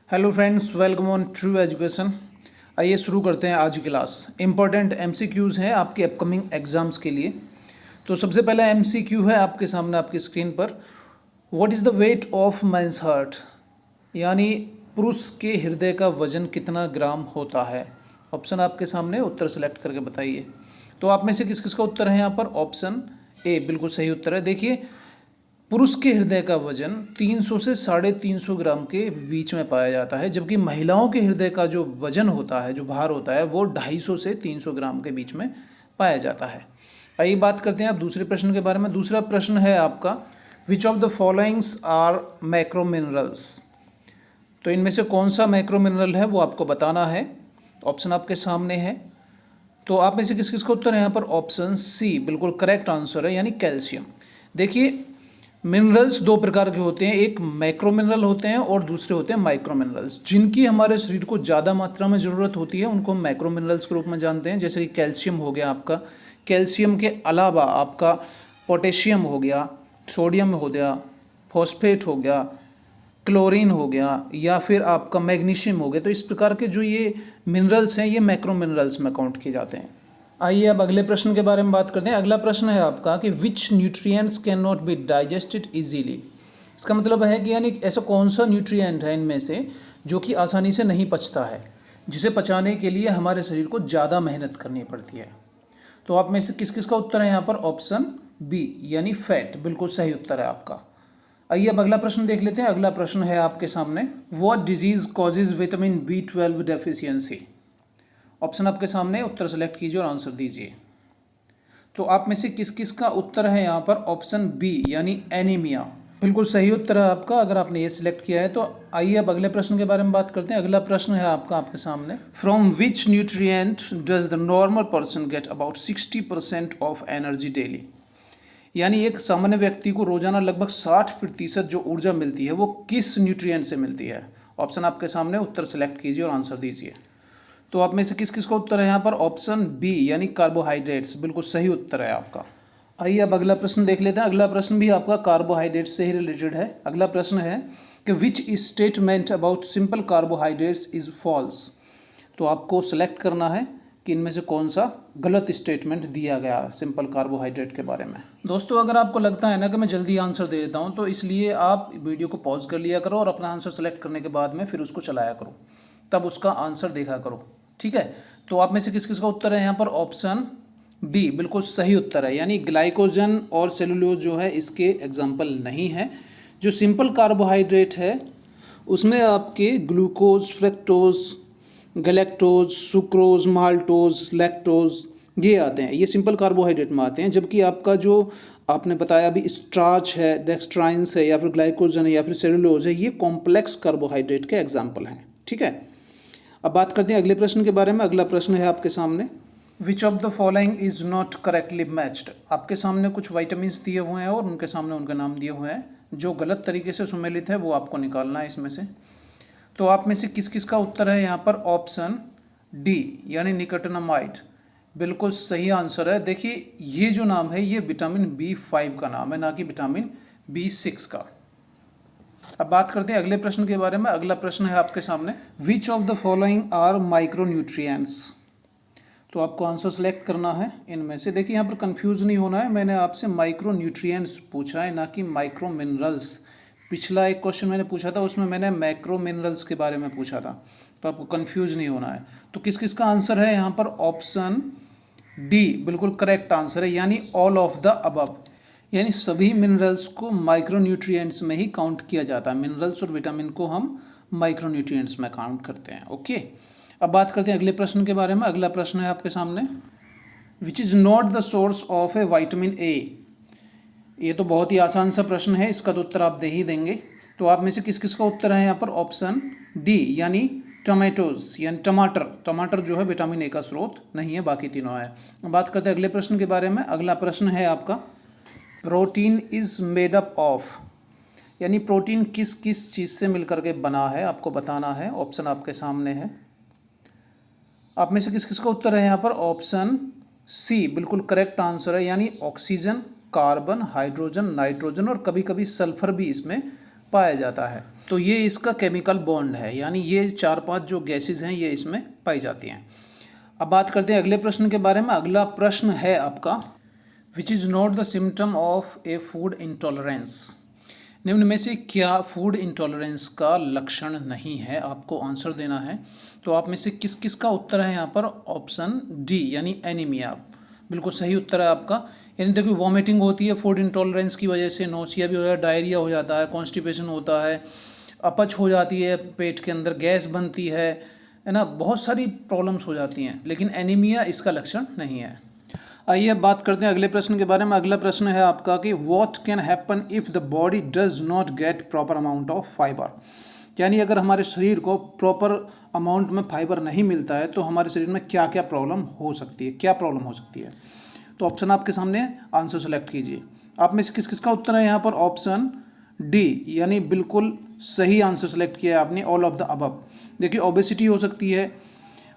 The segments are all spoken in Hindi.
Hello friends, welcome on true education. आइए शुरू करते हैं आज की क्लास। इंपॉर्टेंट एमसीक्यूज़ हैं आपके अपकमिंग एग्जाम्स के लिए। तो सबसे पहला एमसीक्यू है आपके सामने आपकी स्क्रीन पर। What is the weight of man's heart, यानी पुरुष के हृदय का वजन कितना ग्राम होता है। ऑप्शन आपके सामने, उत्तर सेलेक्ट करके बताइए। तो आप में से किस किस का उत्तर है यहाँ पर? ऑप्शन ए बिल्कुल सही उत्तर है। देखिए, पुरुष के हृदय का वजन 300 से 350 ग्राम के बीच में पाया जाता है, जबकि महिलाओं के हृदय का जो वजन होता है, जो भार होता है, वो 250 से 300 ग्राम के बीच में पाया जाता है। आइए बात करते हैं आप दूसरे प्रश्न के बारे में। दूसरा प्रश्न है आपका, which of the followings are macro minerals. तो इनमें से कौन सा मैक्रो मिनरल है वो आपको बताना है। ऑप्शन आपके सामने है। तो आप में से किस किस का उत्तर है यहाँ पर? ऑप्शन सी बिल्कुल करेक्ट आंसर है, यानी कैल्शियम। देखिए, मिनरल्स दो प्रकार के होते हैं, एक मैक्रो मिनरल होते हैं और दूसरे होते हैं माइक्रो मिनरल्स। जिनकी हमारे शरीर को ज़्यादा मात्रा में ज़रूरत होती है उनको हम मैक्रो मिनरल्स के रूप में जानते हैं। जैसे कि कैल्शियम हो गया आपका, कैल्शियम के अलावा आपका पोटेशियम हो गया, सोडियम हो गया, फॉस्फेट हो गया, क्लोरीन हो गया, या फिर आपका मैग्नीशियम हो गया। तो इस प्रकार के जो ये मिनरल्स हैं, ये मैक्रो मिनरल्स में काउंट किए जाते हैं। आइए अब अगले प्रश्न के बारे में बात करते हैं। अगला प्रश्न है आपका कि विच nutrients can not be digested easily. इसका मतलब है कि यानी ऐसा कौन सा न्यूट्रिएंट है इनमें से जो कि आसानी से नहीं पचता है, जिसे पचाने के लिए हमारे शरीर को ज़्यादा मेहनत करनी पड़ती है। तो आप में से किस किस का उत्तर है यहाँ पर? ऑप्शन बी यानी फैट बिल्कुल सही उत्तर है आपका। आइए अब अगला प्रश्न देख लेते हैं। अगला प्रश्न है आपके सामने, what disease causes vitamin B12 deficiency. Option आपके सामने, उत्तर सेलेक्ट कीजिए और आंसर दीजिए। तो आप में से किस किस का उत्तर है यहाँ पर? ऑप्शन बी यानी एनीमिया बिल्कुल सही उत्तर है आपका, अगर आपने ये सिलेक्ट किया है तो। आइए अब अगले प्रश्न के बारे में बात करते हैं। अगला प्रश्न है आपका आपके सामने, from which nutrient does the normal person get about 60% of energy daily. यानी एक सामान्य व्यक्ति को रोजाना लगभग 60% जो ऊर्जा मिलती है वो किस न्यूट्रिएंट से मिलती है। ऑप्शन आपके सामने, उत्तर सेलेक्ट कीजिए और आंसर दीजिए। तो आप में से किस किस का उत्तर है यहाँ पर? ऑप्शन बी यानी कार्बोहाइड्रेट्स बिल्कुल सही उत्तर है आपका। आइए अब अगला प्रश्न देख लेते हैं। अगला प्रश्न भी आपका कार्बोहाइड्रेट्स से ही रिलेटेड है। अगला प्रश्न है कि which statement about simple carbohydrates is false. तो आपको सेलेक्ट करना है कि इनमें से कौन सा गलत स्टेटमेंट दिया गया सिंपल कार्बोहाइड्रेट के बारे में। दोस्तों, अगर आपको लगता है ना कि मैं जल्दी आंसर दे देता हूँ, तो इसलिए आप वीडियो को पॉज कर लिया करो और अपना आंसर सेलेक्ट करने के बाद में फिर उसको चलाया करो, तब उसका आंसर देखा करो, ठीक है। तो आप में से किस किस का उत्तर है यहाँ पर? ऑप्शन बी बिल्कुल सही उत्तर है, यानी ग्लाइकोजन और सेलुलोज जो है इसके एग्जाम्पल नहीं है। जो सिंपल कार्बोहाइड्रेट है उसमें आपके glucose, fructose, galactose, sucrose, maltose, lactose ये आते हैं, ये सिंपल कार्बोहाइड्रेट में आते हैं। जबकि आपका जो आपने बताया अभी स्टार्च है, डेक्सट्राइंस है, या फिर ग्लाइकोजन है, या फिर सेलुलोज है, ये कॉम्प्लेक्स कार्बोहाइड्रेट के एग्जाम्पल हैं, ठीक है। अब बात करते हैं अगले प्रश्न के बारे में। अगला प्रश्न है आपके सामने, which of the following is not correctly matched. आपके सामने कुछ वाइटामिन दिए हुए हैं और उनके सामने उनका नाम दिए हुए हैं। जो गलत तरीके से सुमेलित है वो आपको निकालना है इसमें से। तो आप में से किस किस का उत्तर है यहाँ पर? ऑप्शन डी यानी निकोटिनामाइड बिल्कुल सही आंसर है। देखिए, ये जो नाम है ये विटामिन B5 का नाम है, ना कि विटामिन B6 का। अब बात करते हैं अगले प्रश्न के बारे में। अगला प्रश्न है आपके सामने, which of the following are micro nutrients. तो आपको आंसर सेलेक्ट करना है इनमें से। देखिए, यहाँ पर कंफ्यूज नहीं होना है, मैंने आपसे माइक्रो न्यूट्रिएंट्स पूछा है, ना कि माइक्रो मिनरल्स। पिछला एक क्वेश्चन मैंने पूछा था उसमें मैंने मैक्रो मिनरल्स के बारे में पूछा था, तो आपको कंफ्यूज नहीं होना है। तो किस किस का आंसर है यहाँ पर? ऑप्शन डी बिल्कुल करेक्ट आंसर है, यानी ऑल ऑफ द अबव, यानी सभी मिनरल्स को माइक्रो न्यूट्रिएंट्स में ही काउंट किया जाता है। मिनरल्स और विटामिन को हम माइक्रो न्यूट्रिएंट्स में काउंट करते हैं, ओके। अब बात करते हैं अगले प्रश्न के बारे में। अगला प्रश्न है आपके सामने, which is not the source of A vitamin A. ये तो बहुत ही आसान सा प्रश्न है, इसका तो उत्तर आप दे ही देंगे। तो आप में से किस किस का उत्तर है यहाँ पर? ऑप्शन डी यानी टमाटोज यानी टमाटर। टमाटर जो है विटामिन ए का स्रोत नहीं है, बाकी तीनों है। बात करते हैं अगले प्रश्न के बारे में। अगला प्रश्न है आपका, protein is made up of, यानी प्रोटीन किस किस चीज़ से मिलकर के बना है आपको बताना है। ऑप्शन आपके सामने है। आप में से किस किस का उत्तर है यहाँ पर? ऑप्शन सी बिल्कुल करेक्ट आंसर है, यानी ऑक्सीजन, कार्बन, हाइड्रोजन, नाइट्रोजन और कभी कभी सल्फर भी इसमें पाया जाता है। तो ये इसका केमिकल बॉन्ड है, यानी ये 4-5 जो गैसेज हैं ये इसमें पाई जाती हैं। अब बात करते हैं अगले प्रश्न के बारे में। अगला प्रश्न है आपका, which is not the symptom of A food intolerance. निम्न में से क्या फूड इंटॉलरेंस का लक्षण नहीं है, आपको आंसर देना है। तो आप में से किस किस का उत्तर है यहाँ पर? ऑप्शन डी यानी एनीमिया, बिल्कुल सही उत्तर है आपका। यानी देखिए वॉमिटिंग होती है फूड इंटॉलरेंस की वजह से, नोसिया भी हो जाता है, डायरिया हो जाता है, कॉन्स्टिपेशन होता है, अपच हो जाती है, पेट के अंदर गैस बनती है ना, बहुत सारी प्रॉब्लम्स हो जाती हैं, लेकिन एनीमिया इसका लक्षण नहीं है। आइए अब बात करते हैं अगले प्रश्न के बारे में। अगला प्रश्न है आपका कि what can happen if the body does not get proper amount of fibre. यानी अगर हमारे शरीर को प्रॉपर अमाउंट में फाइबर नहीं मिलता है तो हमारे शरीर में क्या क्या प्रॉब्लम हो सकती है, क्या प्रॉब्लम हो सकती है। तो ऑप्शन आपके सामने, आंसर सेलेक्ट कीजिए। आप में से किस किस का उत्तर है यहाँ पर? ऑप्शन डी यानी बिल्कुल सही आंसर सेलेक्ट किया है आपने, ऑल ऑफ द अबव। देखिए ओबेसिटी हो सकती है,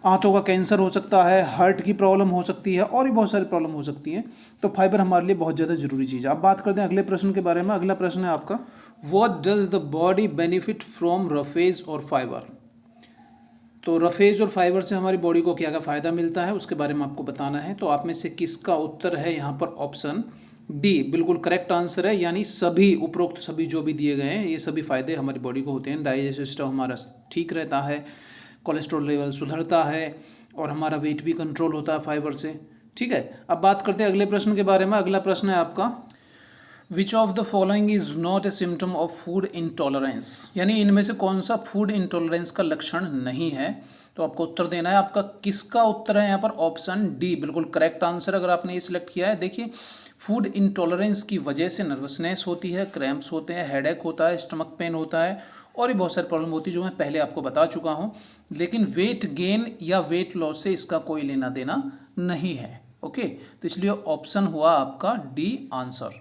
आंतों का कैंसर हो सकता है, हार्ट की प्रॉब्लम हो सकती है, और भी बहुत सारी प्रॉब्लम हो सकती है। तो फाइबर हमारे लिए बहुत ज़्यादा जरूरी चीज़ है। अब बात करते हैं अगले प्रश्न के बारे में। अगला प्रश्न है आपका, what does the body benefit from roughage और फाइबर। तो रफेज और फाइबर से हमारी बॉडी को क्या क्या फ़ायदा मिलता है उसके बारे में आपको बताना है। तो आप में से किसका उत्तर है यहाँ पर? ऑप्शन डी बिल्कुल करेक्ट आंसर है, यानी सभी उपरोक्त सभी जो भी दिए गए हैं ये सभी फायदे हमारी बॉडी को होते हैं। डाइजेस्टिव सिस्टम हमारा ठीक रहता है, कोलेस्ट्रॉल लेवल सुधरता है, और हमारा वेट भी कंट्रोल होता है फाइबर से। ठीक है, अब बात करते हैं अगले प्रश्न के बारे में। अगला प्रश्न है आपका, which of the following is not a symptom of food intolerance. यानी इनमें से कौन सा फूड इंटॉलरेंस का लक्षण नहीं है। तो आपको उत्तर देना है। आपका किसका उत्तर है यहाँ पर? ऑप्शन डी बिल्कुल करेक्ट आंसर अगर आपने ये सिलेक्ट किया है। देखिए फूड इंटॉलरेंस की वजह से नर्वसनेस होती है, क्रैम्प्स होते हैं, हेडेक होता है, स्टमक पेन होता है, और भी बहुत सारी प्रॉब्लम होती है जो मैं पहले आपको बता चुका हूँ। लेकिन वेट गेन या वेट लॉस से इसका कोई लेना देना नहीं है। ओके, तो इसलिए ऑप्शन हुआ आपका डी आंसर।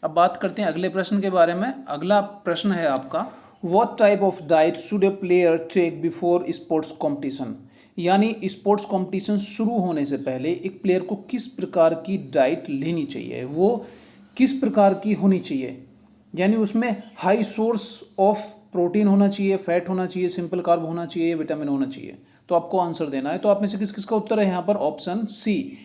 अब बात करते हैं अगले प्रश्न के बारे में। अगला प्रश्न है आपका, what type of diet should a player take before sports competition. यानी स्पोर्ट्स कॉम्पिटिशन शुरू होने से पहले एक प्लेयर को किस प्रकार की डाइट लेनी चाहिए, वो किस प्रकार की होनी चाहिए। यानी उसमें हाई सोर्स ऑफ प्रोटीन होना चाहिए, फैट होना चाहिए, सिंपल कार्ब होना चाहिए, विटामिन होना चाहिए। तो आपको आंसर देना है। तो आप में से किस किस का उत्तर है यहाँ पर? ऑप्शन सी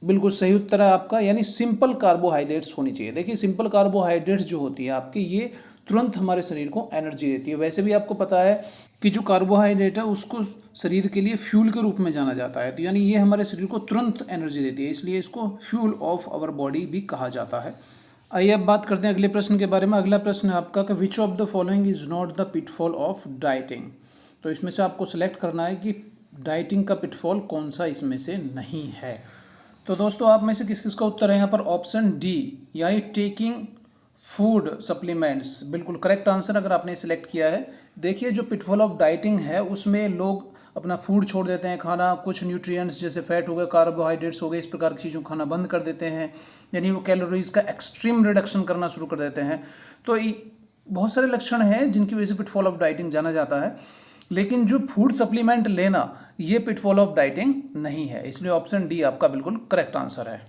बिल्कुल सही उत्तर है आपका, यानी सिंपल कार्बोहाइड्रेट्स होनी चाहिए। देखिए सिंपल कार्बोहाइड्रेट्स जो होती है आपकी, ये तुरंत हमारे शरीर को एनर्जी देती है। वैसे भी आपको पता है कि जो कार्बोहाइड्रेट है उसको शरीर के लिए फ्यूल के रूप में जाना जाता है। तो यानी ये हमारे शरीर को तुरंत एनर्जी देती है, इसलिए इसको फ्यूल ऑफ आवर बॉडी भी कहा जाता है। आइए अब बात करते हैं अगले प्रश्न के बारे में। अगला प्रश्न है आपका कि विच of the following is not the pitfall of dieting. तो इसमें से आपको सेलेक्ट करना है कि डाइटिंग का पिटफॉल कौन सा इसमें से नहीं है। तो दोस्तों आप में से किस किस का उत्तर है यहाँ पर? ऑप्शन डी यानी टेकिंग फूड सप्लीमेंट्स, बिल्कुल करेक्ट आंसर अगर आपने सिलेक्ट किया है। देखिए जो पिटफॉल ऑफ डाइटिंग है उसमें लोग अपना फूड छोड़ देते हैं खाना, कुछ न्यूट्रिएंट्स जैसे फैट हो गए, कार्बोहाइड्रेट्स हो गए, इस प्रकार की चीज़ों खाना बंद कर देते हैं, यानी वो कैलोरीज का एक्सट्रीम रिडक्शन करना शुरू कर देते हैं। तो बहुत सारे लक्षण हैं जिनकी वजह से पिटफॉल ऑफ डाइटिंग जाना जाता है, लेकिन जो फूड सप्लीमेंट लेना ये पिटफॉल ऑफ डाइटिंग नहीं है, इसलिए ऑप्शन डी आपका बिल्कुल करेक्ट आंसर है।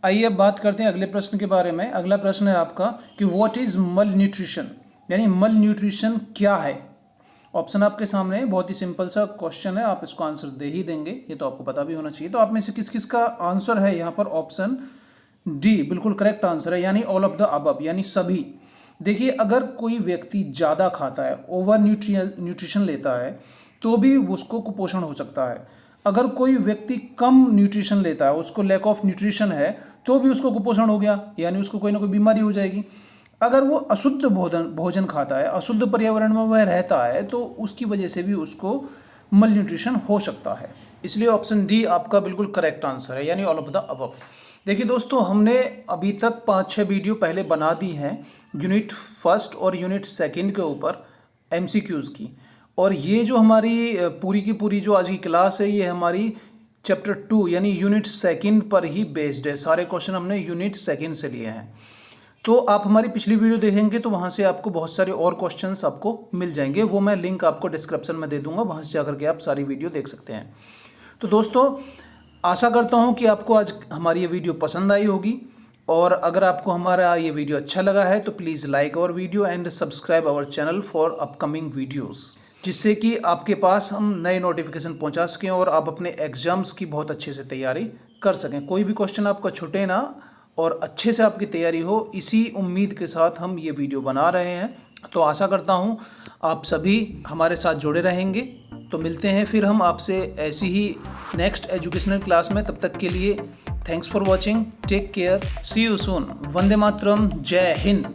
आइए अब बात करते हैं अगले प्रश्न के बारे में। अगला प्रश्न है आपका कि व्हाट इज मल न्यूट्रिशन, यानी मल न्यूट्रिशन क्या है। ऑप्शन आपके सामने, बहुत ही सिंपल सा क्वेश्चन है, आप इसको आंसर दे ही देंगे, ये तो आपको पता भी होना चाहिए। तो आप में से किस किस का आंसर है यहाँ पर? ऑप्शन डी बिल्कुल करेक्ट आंसर है, यानी ऑल ऑफ द अबव, यानी सभी। देखिए अगर कोई व्यक्ति ज़्यादा खाता है, ओवर न्यूट्रिशन लेता है, तो भी उसको कुपोषण हो सकता है। अगर कोई व्यक्ति कम न्यूट्रिशन लेता है, उसको लैक ऑफ न्यूट्रिशन है, तो भी उसको कुपोषण हो गया, यानी उसको कोई ना कोई बीमारी हो जाएगी। अगर वो अशुद्ध भोजन खाता है, अशुद्ध पर्यावरण में वह रहता है, तो उसकी वजह से भी उसको मल न्यूट्रिशन हो सकता है। इसलिए ऑप्शन डी आपका बिल्कुल करेक्ट आंसर है, यानी ऑल ऑफ द अबव। देखिए दोस्तों हमने अभी तक 5-6 वीडियो पहले बना दी हैं यूनिट फर्स्ट और यूनिट सेकंड के ऊपर MCQs की, और ये जो हमारी पूरी की पूरी जो आज की क्लास है ये हमारी चैप्टर 2 यानी यूनिट सेकंड पर ही बेस्ड है। सारे क्वेश्चन हमने यूनिट सेकंड से लिए हैं। तो आप हमारी पिछली वीडियो देखेंगे तो वहाँ से आपको बहुत सारे और क्वेश्चंस आपको मिल जाएंगे, वो मैं लिंक आपको डिस्क्रिप्शन में दे दूंगा, वहाँ से जाकर के आप सारी वीडियो देख सकते हैं। तो दोस्तों आशा करता हूँ कि आपको आज हमारी ये वीडियो पसंद आई होगी। और अगर आपको हमारा ये वीडियो अच्छा लगा है तो please like our video and subscribe our channel for upcoming videos, जिससे कि आपके पास हम नए नोटिफिकेशन पहुंचा सकें और आप अपने एग्ज़ाम्स की बहुत अच्छे से तैयारी कर सकें। कोई भी क्वेश्चन आपका छूटे ना और अच्छे से आपकी तैयारी हो, इसी उम्मीद के साथ हम ये वीडियो बना रहे हैं। तो आशा करता हूँ आप सभी हमारे साथ जुड़े रहेंगे। तो मिलते हैं फिर हम आपसे ऐसी ही नेक्स्ट एजुकेशनल क्लास में। तब तक के लिए thanks for watching, take care, see you soon. Vande Mataram, जय हिंद।